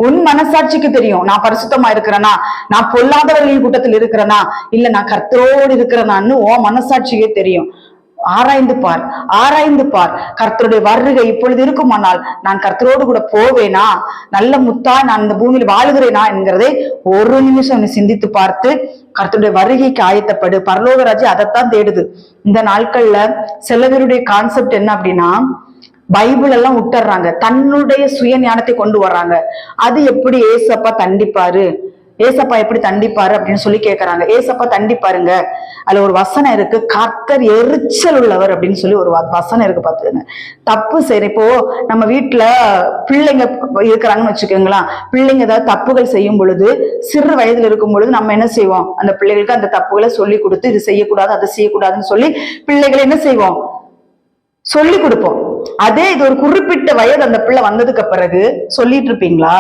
உன் மனசாட்சிக்கு தெரியும் நான் பரிசுத்தமா இருக்கிறேனா, நான் பொல்லாதவர்களின் கூட்டத்தில் இருக்கிறேனா, இல்ல நான் கர்த்தரோடு இருக்கிறேனான்னு உன் மனசாட்சிக்கே தெரியும். ஆராய்ந்து பார், ஆராய்ந்து பார். கர்த்தருடைய வருகை இப்பொழுது இருக்குமானால் நான் கர்த்தரோடு கூட போவேனா, நல்ல முத்தா நான் இந்த பூமியில் வாழுகிறேனா என்கிறதை ஒரு நிமிஷம் நீ சிந்தித்து பார்த்து கர்த்தருடைய வருகைக்கு ஆயத்தப்படு. பரலோக ராஜ்யம் அதைத்தான் தேடுது. இந்த நாட்கள்ல சிலவருடைய கான்செப்ட் என்ன அப்படின்னா, பைபிள் எல்லாம் விட்டுறாங்க, தன்னுடைய சுய ஞானத்தை கொண்டு வர்றாங்க. அது எப்படி ஏசப்பா தண்டிப்பாரு, ஏசப்பா எப்படி தண்டிப்பாரு அப்படின்னு சொல்லி கேக்குறாங்க. ஏசப்பா தண்டிப்பாருங்க, அதுல ஒரு வசனம் இருக்கு, கர்த்தர் எரிச்சல் உள்ளவர் அப்படின்னு சொல்லி ஒரு வசனம் இருக்கு. பாத்துக்கங்க, தப்பு சரி. இப்போ நம்ம வீட்டுல பிள்ளைங்க இருக்கிறாங்கன்னு வச்சுக்கோங்களேன், பிள்ளைங்க ஏதாவது தப்புகள் செய்யும் பொழுது, சிறு வயதுல இருக்கும் பொழுது நம்ம என்ன செய்வோம், அந்த பிள்ளைகளுக்கு அந்த தப்புகளை சொல்லி கொடுத்து இது செய்யக்கூடாது அதை செய்யக்கூடாதுன்னு சொல்லி பிள்ளைகளை என்ன செய்வோம், சொல்லி கொடுப்போம். அதே இது ஒரு குறிப்பிட்ட வயது அந்த பிள்ளை வந்ததுக்கு பிறகு சொல்லிட்டு இருப்பீங்களா?